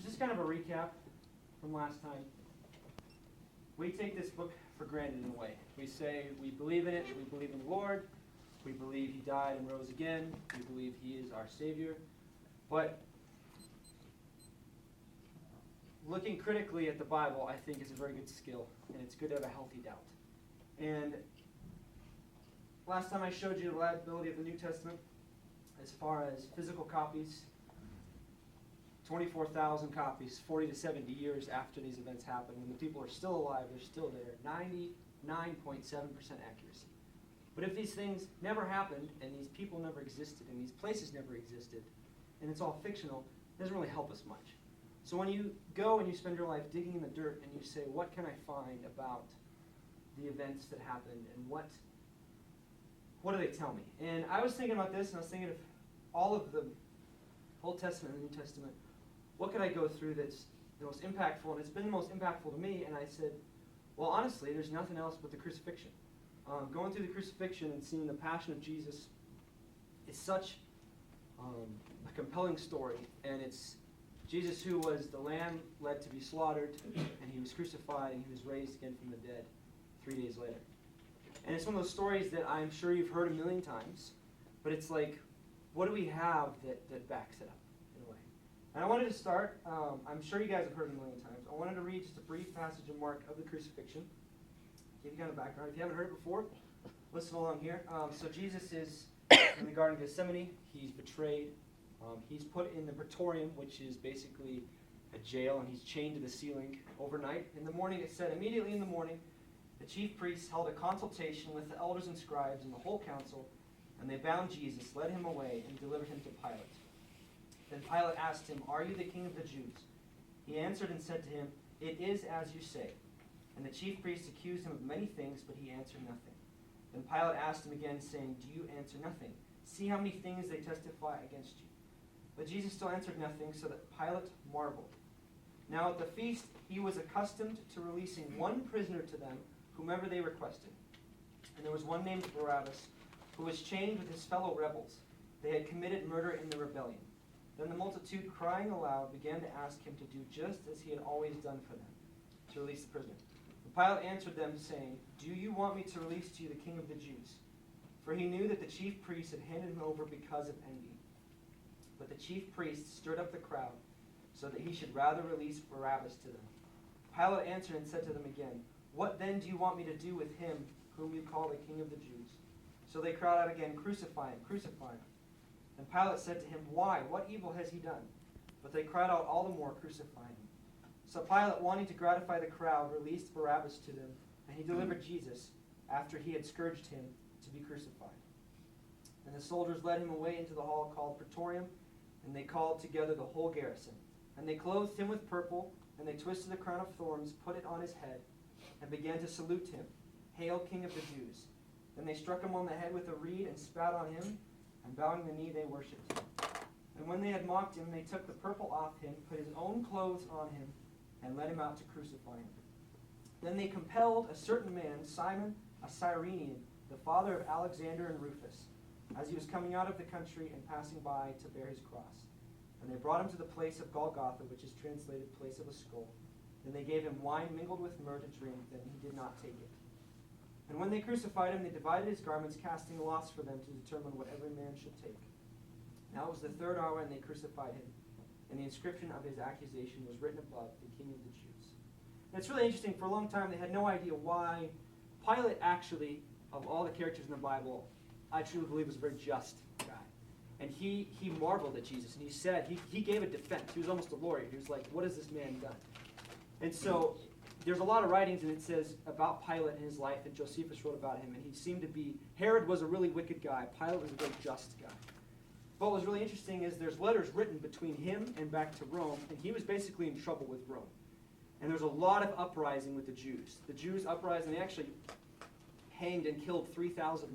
Just kind of a recap from last time. We take this book for granted in a way. We say we believe in it, we believe in the Lord, we believe He died and rose again, we believe He is our Savior. But looking critically at the Bible, I think, is a very good skill, and it's good to have a healthy doubt. And last time I showed you the reliability of the New Testament as far as physical copies. 24,000 copies, 40 to 70 years after these events happen. When the people are still alive, they're still there. 99.7% accuracy. But if these things never happened, and these people never existed, and these places never existed, and it's all fictional, it doesn't really help us much. So when you go and you spend your life digging in the dirt, and you say, what can I find about the events that happened, and what do they tell me? And I was thinking about this, and I was thinking of all of the Old Testament and the New Testament. What could I go through that's the most impactful? And it's been the most impactful to me. And I said, well, honestly, there's nothing else but the crucifixion. Going through the crucifixion and seeing the passion of Jesus is such a compelling story. And it's Jesus who was the lamb led to be slaughtered, and He was crucified, and He was raised again from the dead 3 days later. And it's one of those stories that I'm sure you've heard a million times, but it's like, what do we have that backs it up? And I wanted to start, I'm sure you guys have heard it a million times. I wanted to read just a brief passage in Mark of the crucifixion. Give you kind of background. If you haven't heard it before, listen along here. So Jesus is in the Garden of Gethsemane. He's betrayed. He's put in the praetorium, which is basically a jail, and he's chained to the ceiling overnight. In the morning, it said, immediately in the morning, the chief priests held a consultation with the elders and scribes and the whole council, and they bound Jesus, led Him away, and delivered Him to Pilate. Then Pilate asked Him, are you the king of the Jews? He answered and said to him, it is as you say. And the chief priests accused Him of many things, but He answered nothing. Then Pilate asked Him again, saying, do you answer nothing? See how many things they testify against you. But Jesus still answered nothing, so that Pilate marveled. Now at the feast He was accustomed to releasing one prisoner to them, whomever they requested. And there was one named Barabbas, who was chained with his fellow rebels. They had committed murder in the rebellion. Then the multitude, crying aloud, began to ask Him to do just as He had always done for them, to release the prisoner. And Pilate answered them, saying, do you want me to release to you the king of the Jews? For he knew that the chief priests had handed Him over because of envy. But the chief priests stirred up the crowd, so that He should rather release Barabbas to them. Pilate answered and said to them again, what then do you want me to do with Him whom you call the king of the Jews? So they cried out again, crucify Him, crucify Him. And Pilate said to him, why? What evil has He done? But they cried out all the more, crucify Him. So Pilate, wanting to gratify the crowd, released Barabbas to them, and he delivered Jesus, after he had scourged Him, to be crucified. And the soldiers led Him away into the hall called Praetorium, and they called together the whole garrison. And they clothed Him with purple, and they twisted a crown of thorns, put it on His head, and began to salute Him, Hail, King of the Jews. Then they struck Him on the head with a reed, and spat on Him, and bowing the knee, they worshipped Him. And when they had mocked Him, they took the purple off Him, put His own clothes on Him, and led Him out to crucify Him. Then they compelled a certain man, Simon, a Cyrenian, the father of Alexander and Rufus, as he was coming out of the country and passing by, to bear His cross. And they brought Him to the place of Golgotha, which is translated place of a skull. Then they gave Him wine mingled with myrrh to drink, and He did not take it. And when they crucified Him, they divided His garments, casting lots for them to determine what every man should take. Now it was the third hour, and they crucified Him. And the inscription of His accusation was written above, the King of the Jews. And it's really interesting. For a long time, they had no idea why Pilate actually, of all the characters in the Bible, I truly believe was a very just guy. And he marveled at Jesus, and he said, he gave a defense. He was almost a lawyer. He was like, what has this man done? And so there's a lot of writings, and it says about Pilate and his life, and Josephus wrote about him, and he seemed to be, Herod was a really wicked guy. Pilate was a very just guy. But what was really interesting is there's letters written between him and back to Rome, and he was basically in trouble with Rome. And there's a lot of uprising with the Jews. The Jews uprising, they actually hanged and killed 3,000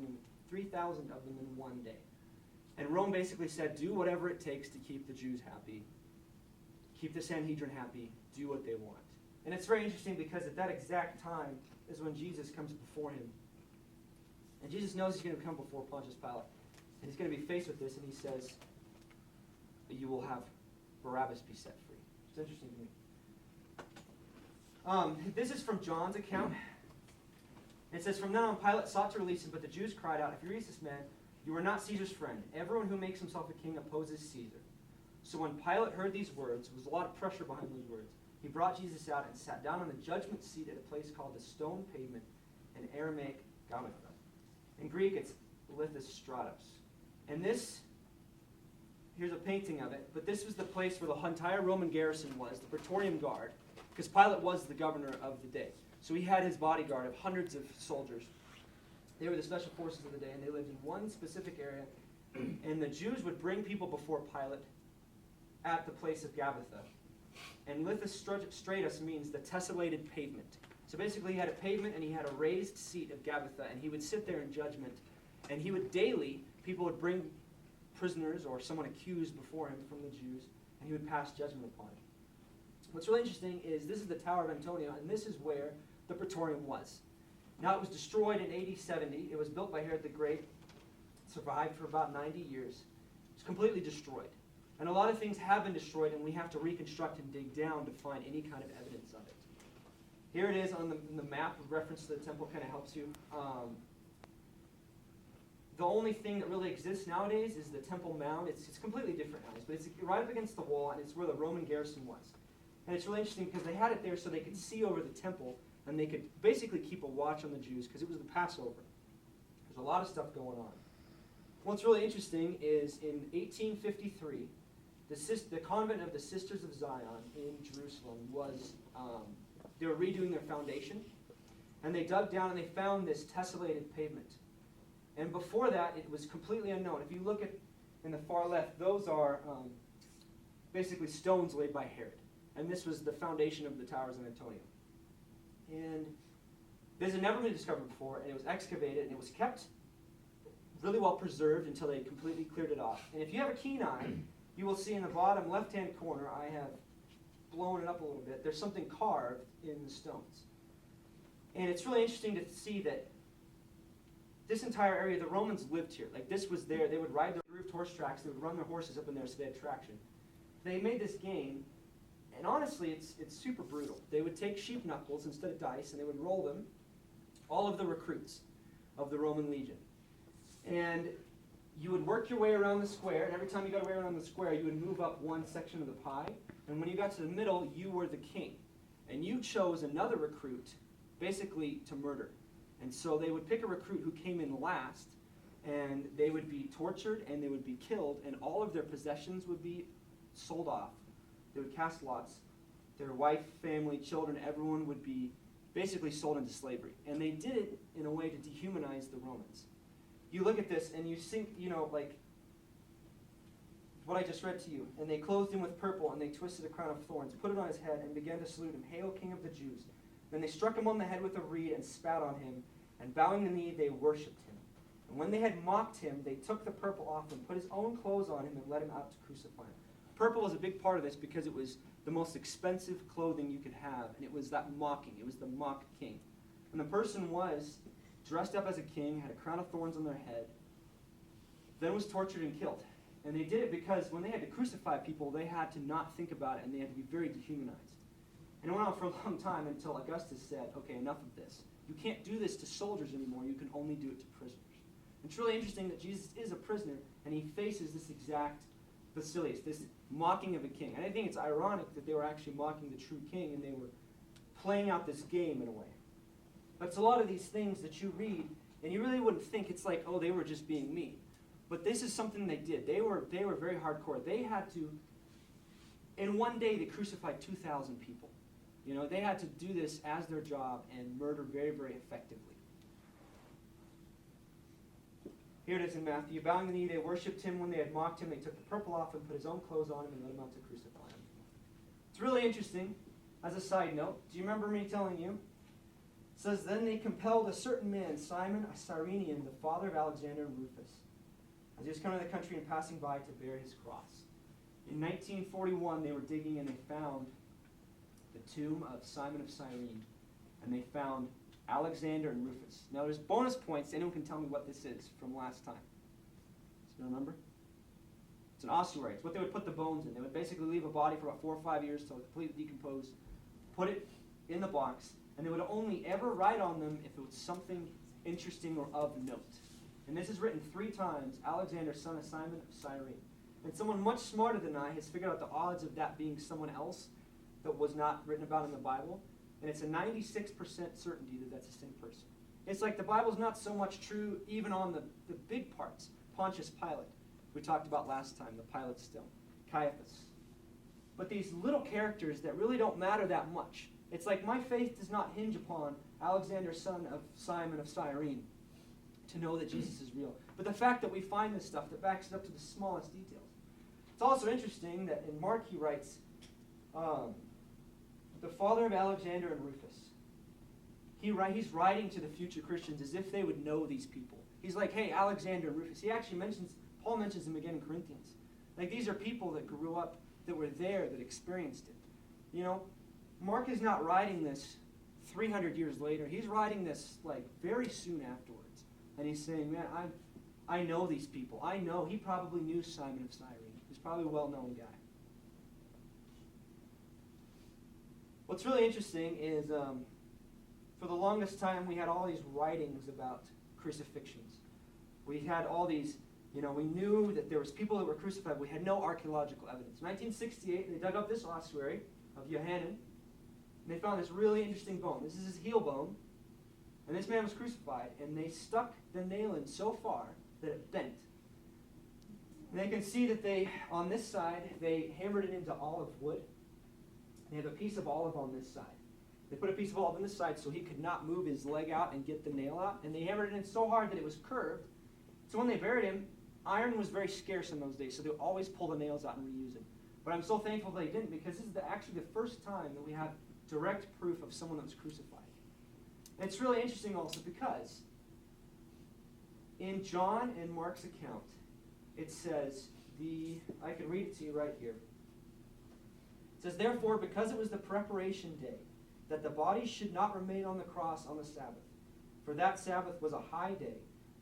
of them in one day. And Rome basically said, do whatever it takes to keep the Jews happy, keep the Sanhedrin happy, do what they want. And it's very interesting because at that exact time is when Jesus comes before him. And Jesus knows he's going to come before Pontius Pilate. And he's going to be faced with this, and he says, you will have Barabbas be set free. It's interesting to me. This is from John's account. It says, "From then on, Pilate sought to release him, but the Jews cried out, 'If you release this man, you are not Caesar's friend. Everyone who makes himself a king opposes Caesar.' So when Pilate heard these words, there was a lot of pressure behind those words, he brought Jesus out and sat down on the judgment seat at a place called the Stone Pavement, in Aramaic, Gabbatha. In Greek, it's Lithos. And this, here's a painting of it, but this was the place where the entire Roman garrison was, the Praetorian Guard, because Pilate was the governor of the day. So he had his bodyguard of hundreds of soldiers. They were the special forces of the day, and they lived in one specific area. And the Jews would bring people before Pilate at the place of Gabbatha. And Lithos means the tessellated pavement. So basically he had a pavement and he had a raised seat of Gabbatha, and he would sit there in judgment. And he would daily, people would bring prisoners or someone accused before him from the Jews, and he would pass judgment upon it. What's really interesting is this is the Tower of Antonia, and this is where the Praetorium was. Now it was destroyed in AD 70. It was built by Herod the Great. It survived for about 90 years. It's completely destroyed. And a lot of things have been destroyed, and we have to reconstruct and dig down to find any kind of evidence of it. Here it is on the map. A reference to the temple kind of helps you. The only thing that really exists nowadays is the Temple Mound. It's completely different nowadays, but it's right up against the wall, and it's where the Roman garrison was. And it's really interesting because they had it there so they could see over the temple, and they could basically keep a watch on the Jews because it was the Passover. There's a lot of stuff going on. What's really interesting is in 1853, the convent of the Sisters of Zion in Jerusalem was, they were redoing their foundation, and they dug down and they found this tessellated pavement. And before that, it was completely unknown. If you look at in the far left, those are basically stones laid by Herod. And this was the foundation of the towers of Antonia. And this had never been discovered before, and it was excavated, and it was kept really well preserved until they completely cleared it off. And if you have a keen eye, you will see in the bottom left-hand corner, I have blown it up a little bit, there's something carved in the stones. And it's really interesting to see that this entire area, the Romans lived here. Like this was there. They would ride their roofed horse tracks. They would run their horses up in there so they had traction. They made this game, and honestly, it's super brutal. They would take sheep knuckles instead of dice, and they would roll them, all of the recruits of the Roman legion. And you would work your way around the square, and every time you got away around the square, you would move up one section of the pie. And when you got to the middle, you were the king. And you chose another recruit, basically, to murder. And so they would pick a recruit who came in last, and they would be tortured, and they would be killed, and all of their possessions would be sold off. They would cast lots. Their wife, family, children, everyone would be basically sold into slavery. And they did it in a way to dehumanize the Romans. You look at this, and you think, like what I just read to you. And they clothed him with purple, and they twisted a crown of thorns, put it on his head, and began to salute him, "Hail, King of the Jews." Then they struck him on the head with a reed and spat on him, and bowing the knee, they worshipped him. And when they had mocked him, they took the purple off him, put his own clothes on him, and led him out to crucify him. Purple was a big part of this because it was the most expensive clothing you could have, and it was that mocking. It was the mock king. And the person was dressed up as a king, had a crown of thorns on their head, then was tortured and killed. And they did it because when they had to crucify people, they had to not think about it, and they had to be very dehumanized. And it went on for a long time until Augustus said, okay, enough of this. You can't do this to soldiers anymore. You can only do it to prisoners. And it's really interesting that Jesus is a prisoner, and he faces this exact Basilius, this mocking of a king. And I think it's ironic that they were actually mocking the true king, and they were playing out this game in a way. But it's a lot of these things that you read, and you really wouldn't think it's like, oh, they were just being mean. But this is something they did. They were very hardcore. They had to, in one day, they crucified 2,000 people. They had to do this as their job and murder very, very effectively. Here it is in Matthew. Bowing the knee, they worshipped him. When they had mocked him, they took the purple off and put his own clothes on him and led him out to crucify him. It's really interesting. As a side note, do you remember me telling you? It says, then they compelled a certain man, Simon, a Cyrenian, the father of Alexander and Rufus, as he was coming to the country and passing by to bear his cross. In 1941, they were digging and they found the tomb of Simon of Cyrene, and they found Alexander and Rufus. Now there's bonus points. Anyone can tell me what this is from last time? Do you remember? It's an ossuary. It's what they would put the bones in. They would basically leave a body for about 4 or 5 years till it completely decomposed, put it in the box, and they would only ever write on them if it was something interesting or of note. And this is written 3 times, Alexander, son of Simon of Cyrene. And someone much smarter than I has figured out the odds of that being someone else that was not written about in the Bible. And it's a 96% certainty that that's the same person. It's like the Bible's not so much true even on the big parts. Pontius Pilate, we talked about last time, the Pilate stone. Caiaphas. But these little characters that really don't matter that much. It's like my faith does not hinge upon Alexander, son of Simon of Cyrene, to know that Jesus is real. But the fact that we find this stuff that backs it up to the smallest details. It's also interesting that in Mark he writes, the father of Alexander and Rufus. He's writing to the future Christians as if they would know these people. He's like, hey, Alexander and Rufus. Paul mentions them again in Corinthians. Like, these are people that grew up, that were there, that experienced it. You know, Mark is not writing this 300 years later. He's writing this, like, very soon afterwards. And he's saying, man, I know these people. I know. He probably knew Simon of Cyrene. He's probably a well-known guy. What's really interesting is, for the longest time, we had all these writings about crucifixions. We had all these, we knew that there was people that were crucified. We had no archaeological evidence. In 1968, they dug up this ossuary of Johannan, and they found this really interesting bone. This is his heel bone, and this man was crucified, and they stuck the nail in so far that it bent. And they can see that on this side, they hammered it into olive wood. They have a piece of olive on this side. They put a piece of olive on this side so he could not move his leg out and get the nail out. And they hammered it in so hard that it was curved. So when they buried him, iron was very scarce in those days, so they would always pull the nails out and reuse it. But I'm so thankful they didn't, because this is actually the first time that we have direct proof of someone that was crucified. And it's really interesting also because in John and Mark's account, it says, I can read it to you right here. It says, therefore, because it was the preparation day, that the body should not remain on the cross on the Sabbath, for that Sabbath was a high day,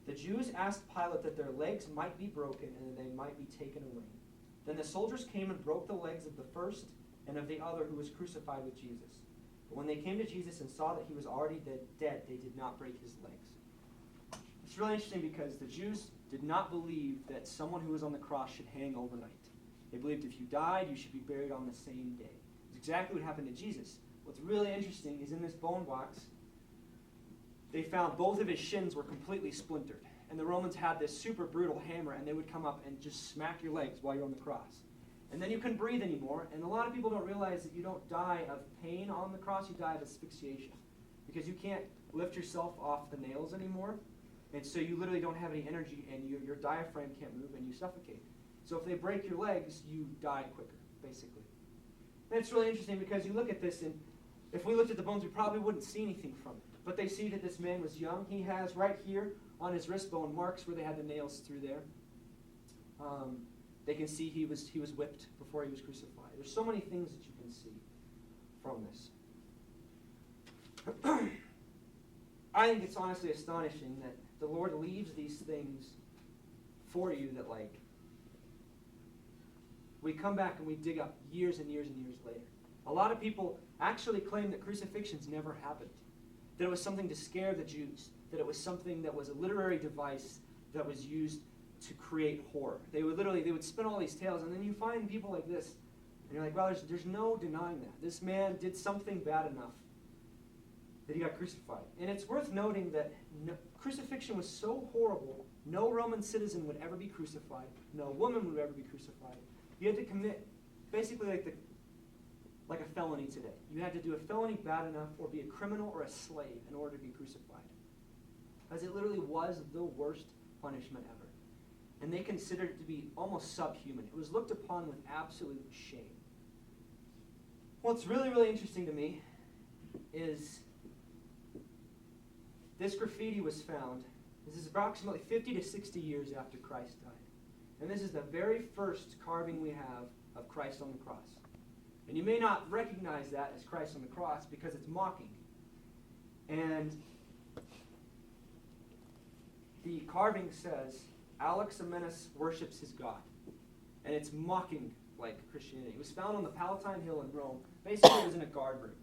the Jews asked Pilate that their legs might be broken and that they might be taken away. Then the soldiers came and broke the legs of the first and of the other who was crucified with Jesus. But when they came to Jesus and saw that he was already dead, they did not break his legs. It's really interesting because the Jews did not believe that someone who was on the cross should hang overnight. They believed if you died, you should be buried on the same day. It's exactly what happened to Jesus. What's really interesting is in this bone box, they found both of his shins were completely splintered. And the Romans had this super brutal hammer, and they would come up and just smack your legs while you're on the cross. And then you couldn't breathe anymore. And a lot of people don't realize that you don't die of pain on the cross, you die of asphyxiation. Because you can't lift yourself off the nails anymore. And so you literally don't have any energy, and your diaphragm can't move, and you suffocate. So if they break your legs, you die quicker, basically. And it's really interesting because you look at this, and if we looked at the bones, we probably wouldn't see anything from it. But they see that this man was young. He has right here on his wrist bone marks where they had the nails through there. They can see he was whipped before he was crucified. There's so many things that you can see from this. I think it's honestly astonishing that the Lord leaves these things for you that, like, we come back and we dig up years and years and years later. A lot of people actually claim that crucifixions never happened, that it was something to scare the Jews, that it was something that was a literary device that was used to create horror. They would spin all these tales, and then you find people like this, and you're like, well, there's no denying that. This man did something bad enough that he got crucified. And it's worth noting that crucifixion was so horrible, no Roman citizen would ever be crucified, no woman would ever be crucified. You had to commit basically like a felony today. You had to do a felony bad enough or be a criminal or a slave in order to be crucified. As it literally was the worst punishment ever. And they considered it to be almost subhuman. It was looked upon with absolute shame. What's really, really interesting to me is this graffiti was found. This is approximately 50 to 60 years after Christ died. And this is the very first carving we have of Christ on the cross. And you may not recognize that as Christ on the cross because it's mocking. And the carving says, Alexamenus worships his God. and it's mocking like Christianity. It was found on the Palatine Hill in Rome. Basically, it was in a guard room.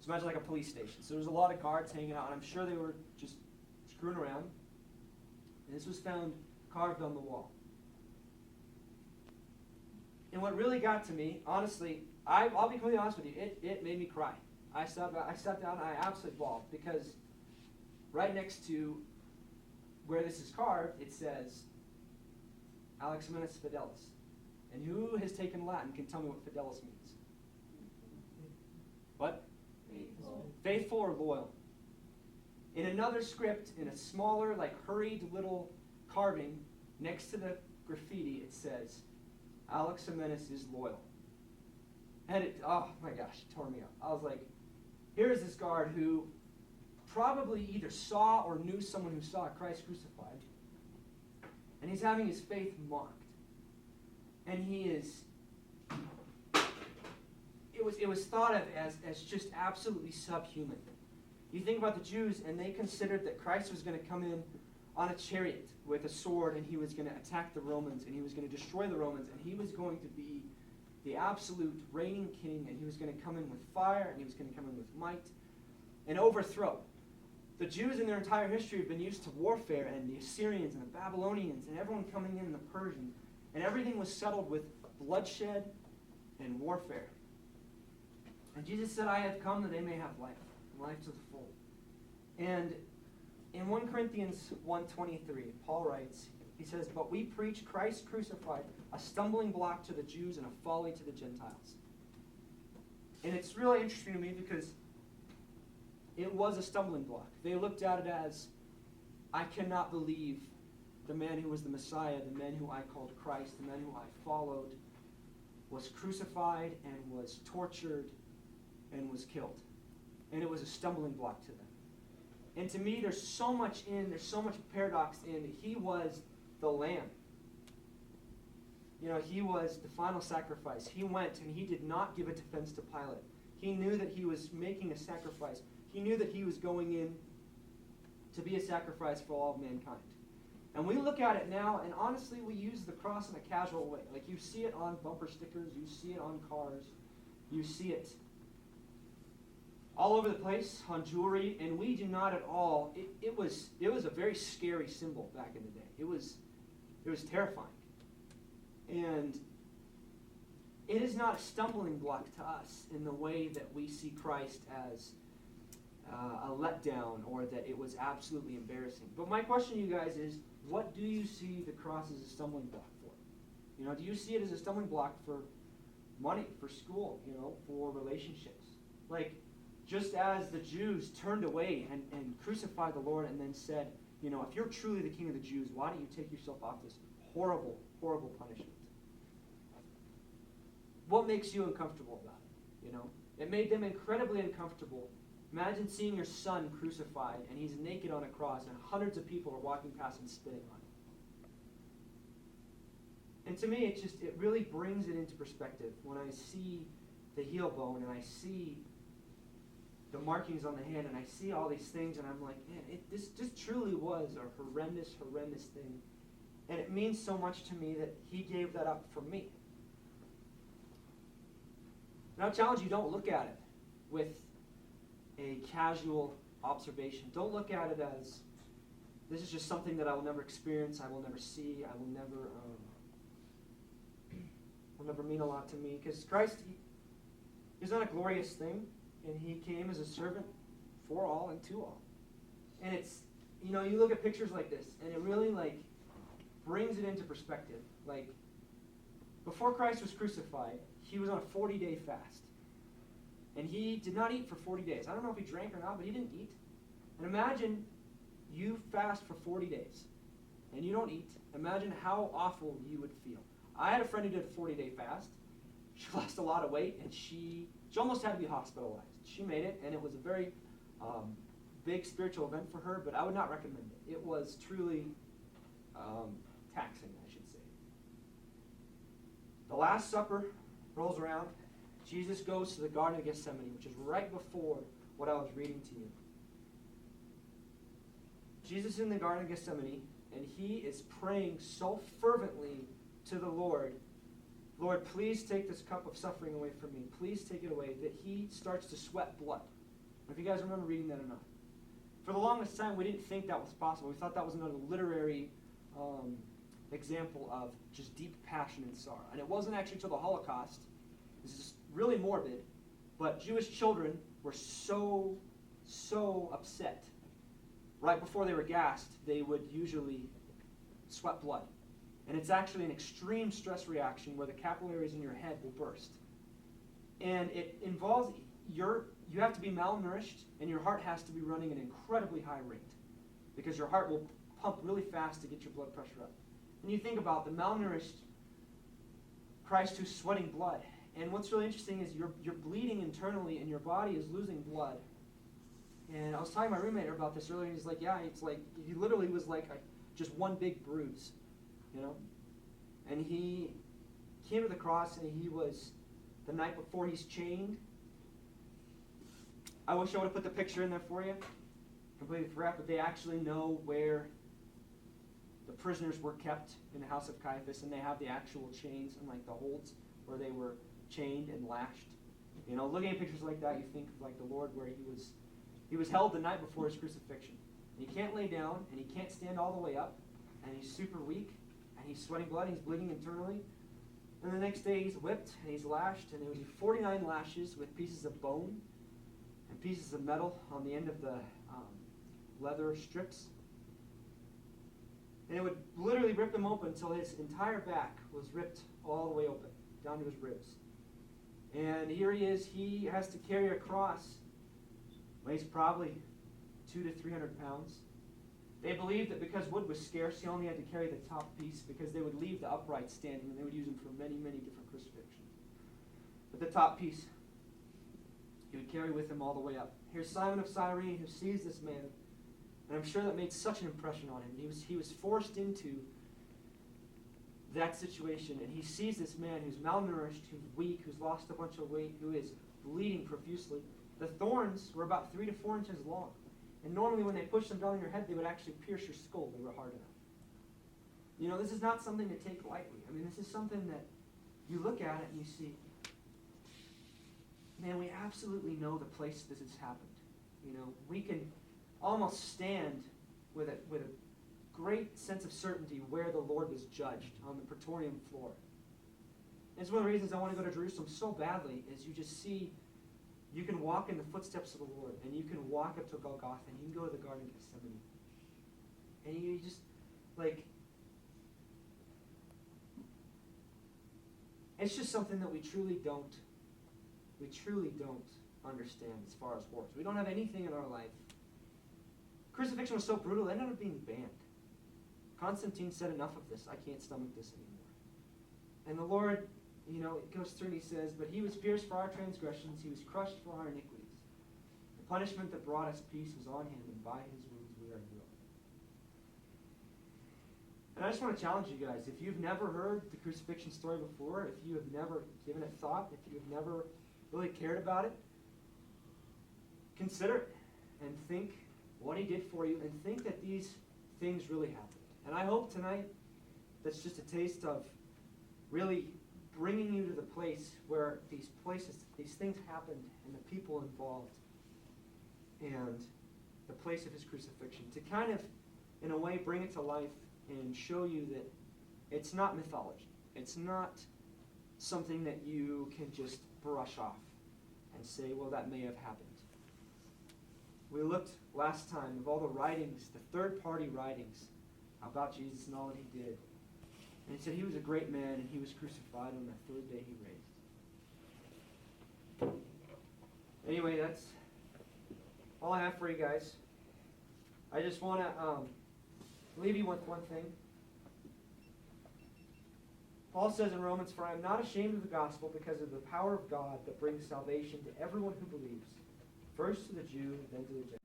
So imagine like a police station. So there's a lot of guards hanging out, and I'm sure they were just screwing around. And this was found carved on the wall. And what really got to me, honestly, I'll be completely honest with you, it made me cry. I sat down and I absolutely bawled, because right next to where this is carved, it says, Aleximenus Fidelis. And who has taken Latin can tell me what Fidelis means? What? Faithful. Faithful or loyal. In another script, in a smaller, like hurried little carving, next to the graffiti, it says, Aleximenus is loyal. And it, oh my gosh, it tore me up. I was like, here's this guard who probably either saw or knew someone who saw Christ crucified, and he's having his faith mocked. And he is, it was thought of as just absolutely subhuman. You think about the Jews, and they considered that Christ was going to come in on a chariot with a sword, and he was going to attack the Romans, and he was going to destroy the Romans, and he was going to be the absolute reigning king, and he was going to come in with fire, and he was going to come in with might and overthrow. The Jews in their entire history have been used to warfare, and the Assyrians and the Babylonians and everyone coming in, the Persians, and everything was settled with bloodshed and warfare. And Jesus said, I have come that they may have life, and life to the full. And in 1 Corinthians 1:23, Paul writes, he says, but we preach Christ crucified, a stumbling block to the Jews and a folly to the Gentiles. And it's really interesting to me because it was a stumbling block. They looked at it as, I cannot believe the man who was the Messiah, the man who I called Christ, the man who I followed, was crucified and was tortured and was killed. And it was a stumbling block to them. And to me, there's so much paradox in that he was the lamb. You know, he was the final sacrifice. He went and he did not give a defense to Pilate. He knew that he was making a sacrifice. He knew that he was going in to be a sacrifice for all of mankind. And we look at it now, and honestly, we use the cross in a casual way. Like, you see it on bumper stickers, you see it on cars, you see it all over the place on jewelry, and we do not at all. It was a very scary symbol back in the day. It was terrifying. And it is not a stumbling block to us in the way that we see Christ as a letdown, or that it was absolutely embarrassing. But my question to you guys is, what do you see the cross as a stumbling block for? You know, do you see it as a stumbling block for money, for school, you know, for relationships? Like, just as the Jews turned away and crucified the Lord and then said, you know, if you're truly the king of the Jews, why don't you take yourself off this horrible, horrible punishment? What makes you uncomfortable about it? You know, it made them incredibly uncomfortable. Imagine seeing your son crucified, and he's naked on a cross, and hundreds of people are walking past and spitting on him. And to me, it really brings it into perspective when I see the heel bone, and I see the markings on the hand, and I see all these things, and I'm like, man, this truly was a horrendous, horrendous thing. And it means so much to me that he gave that up for me. Now, I challenge you, don't look at it with a casual observation. Don't look at it as, this is just something that I will never experience, I will never see, I will never mean a lot to me. Because Christ, he's not a glorious thing, and he came as a servant for all and to all. And it's, you know, you look at pictures like this, and it really, like, brings it into perspective. Like, before Christ was crucified, he was on a 40-day fast. And he did not eat for 40 days. I don't know if he drank or not, but he didn't eat. And imagine you fast for 40 days, and you don't eat. Imagine how awful you would feel. I had a friend who did a 40-day fast. She lost a lot of weight, and she almost had to be hospitalized. She made it, and it was a very big spiritual event for her, but I would not recommend it. It was truly taxing, I should say. The Last Supper rolls around. Jesus goes to the Garden of Gethsemane, which is right before what I was reading to you. Jesus is in the Garden of Gethsemane, and he is praying so fervently to the Lord Lord, please take this cup of suffering away from me. Please take it away. That he starts to sweat blood. If you guys remember reading that or not. For the longest time, we didn't think that was possible. We thought that was another literary example of just deep passion and sorrow. And it wasn't actually until the Holocaust. This is really morbid. But Jewish children were so upset. Right before they were gassed, they would usually sweat blood. And it's actually an extreme stress reaction where the capillaries in your head will burst. And it involves you have to be malnourished, and your heart has to be running at an incredibly high rate because your heart will pump really fast to get your blood pressure up. And you think about the malnourished Christ who's sweating blood. And what's really interesting is you're bleeding internally, and your body is losing blood. And I was talking to my roommate about this earlier, and he's like, yeah, it's like, he literally was like just one big bruise. You know, and he came to the cross, and he was, the night before he's chained. I wish I would have put the picture in there for you. Completely forgot, but they actually know where the prisoners were kept in the house of Caiaphas, and they have the actual chains and like the holds where they were chained and lashed. You know, looking at pictures like that, you think of like the Lord where he was held the night before his crucifixion. And he can't lay down, and he can't stand all the way up, and he's super weak. And he's sweating blood, and he's bleeding internally. And the next day he's whipped, and he's lashed, and it would be 49 lashes with pieces of bone and pieces of metal on the end of the leather strips. And it would literally rip him open until his entire back was ripped all the way open, down to his ribs. And here he is, he has to carry a cross, weighs probably 200 to 300 pounds. They believed that because wood was scarce, he only had to carry the top piece because they would leave the upright standing, and they would use them for many, many different crucifixions. But the top piece, he would carry with him all the way up. Here's Simon of Cyrene who sees this man, and I'm sure that made such an impression on him. He was forced into that situation, and he sees this man who's malnourished, who's weak, who's lost a bunch of weight, who is bleeding profusely. The thorns were about 3 to 4 inches long. And normally when they pushed them down your head, they would actually pierce your skull. They were hard enough. You know, this is not something to take lightly. I mean, this is something that you look at it and you see, man, we absolutely know the place this has happened. You know, we can almost stand with a great sense of certainty where the Lord was judged, on the Praetorium floor. And it's one of the reasons I want to go to Jerusalem so badly, is you just see, you can walk in the footsteps of the Lord, and you can walk up to Golgotha, and you can go to the Garden of Gethsemane. And you just, like, it's just something that we truly don't understand as far as horrors. We don't have anything in our life. Crucifixion was so brutal, it ended up being banned. Constantine said, enough of this. I can't stomach this anymore. And the Lord, you know, it goes through and he says, but he was pierced for our transgressions, he was crushed for our iniquities. The punishment that brought us peace was on him, and by his wounds we are healed. And I just want to challenge you guys, if you've never heard the crucifixion story before, if you have never given it thought, if you have never really cared about it, consider it and think what he did for you, and think that these things really happened. And I hope tonight that's just a taste of really bringing you to the place where these things happened, and the people involved, and the place of his crucifixion, to kind of, in a way, bring it to life and show you that it's not mythology. It's not something that you can just brush off and say, well, that may have happened. We looked last time of all the writings, the third-party writings about Jesus and all that he did. And he said he was a great man, and he was crucified on the third day he raised. Anyway, that's all I have for you guys. I just want to leave you with one thing. Paul says in Romans, for I am not ashamed of the gospel, because of the power of God that brings salvation to everyone who believes, first to the Jew, then to the Gentile.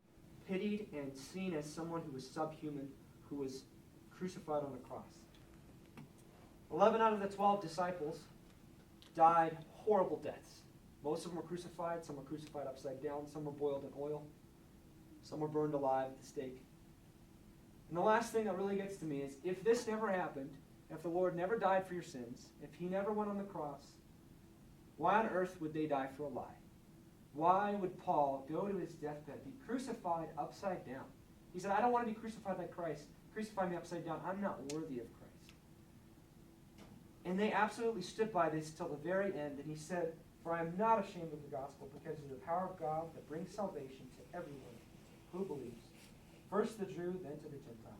Pitied and seen as someone who was subhuman, who was crucified on the cross. 11 out of the 12 disciples died horrible deaths. Most of them were crucified. Some were crucified upside down. Some were boiled in oil. Some were burned alive at the stake. And the last thing that really gets to me is, if this never happened, if the Lord never died for your sins, if he never went on the cross, why on earth would they die for a lie? Why would Paul go to his deathbed, be crucified upside down? He said, I don't want to be crucified like Christ. Crucify me upside down. I'm not worthy of Christ. And they absolutely stood by this till the very end. And he said, for I am not ashamed of the gospel, because it is the power of God that brings salvation to everyone who believes. First the Jew, then to the Gentile.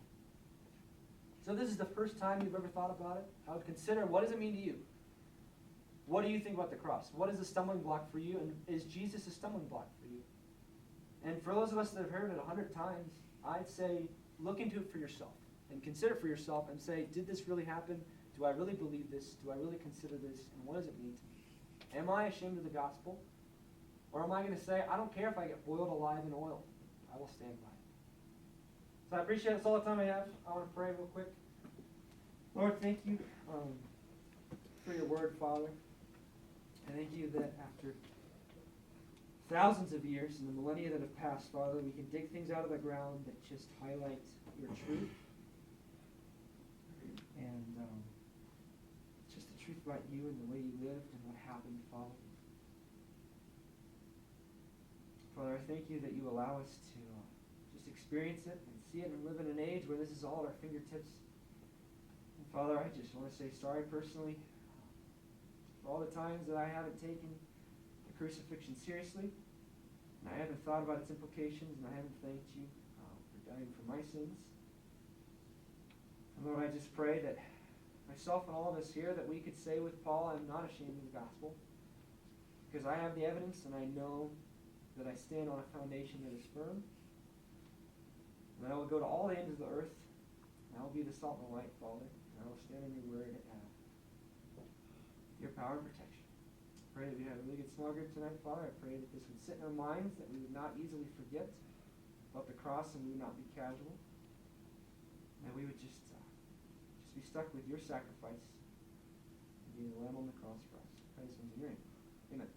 So this is the first time you've ever thought about it. I would consider, what does it mean to you? What do you think about the cross? What is a stumbling block for you? And is Jesus a stumbling block for you? And for those of us that have heard it 100 times, I'd say look into it for yourself and consider it for yourself and say, did this really happen? Do I really believe this? Do I really consider this? And what does it mean to me? Am I ashamed of the gospel? Or am I going to say, I don't care if I get boiled alive in oil. I will stand by it. So I appreciate that's all the time I have. I want to pray real quick. Lord, thank you for your word, Father. I thank you that after thousands of years and the millennia that have passed, Father, we can dig things out of the ground that just highlight your truth. And just the truth about you and the way you lived and what happened, Father. Father, I thank you that you allow us to just experience it and see it and live in an age where this is all at our fingertips. And Father, I just want to say sorry personally for all the times that I haven't taken the crucifixion seriously, and I haven't thought about its implications, and I haven't thanked you for dying for my sins. And Lord, I just pray that myself and all of us here, that we could say with Paul, I'm not ashamed of the gospel, because I have the evidence, and I know that I stand on a foundation that is firm. And I will go to all the ends of the earth, and I will be the salt and the light, Father, and I will stand on your word and your power and protection. I pray that we have a really good small group tonight, Father. I pray that this would sit in our minds, that we would not easily forget about the cross, and we would not be casual. And that we would just be stuck with your sacrifice and be the lamb on the cross for us. I pray this in your name. Amen.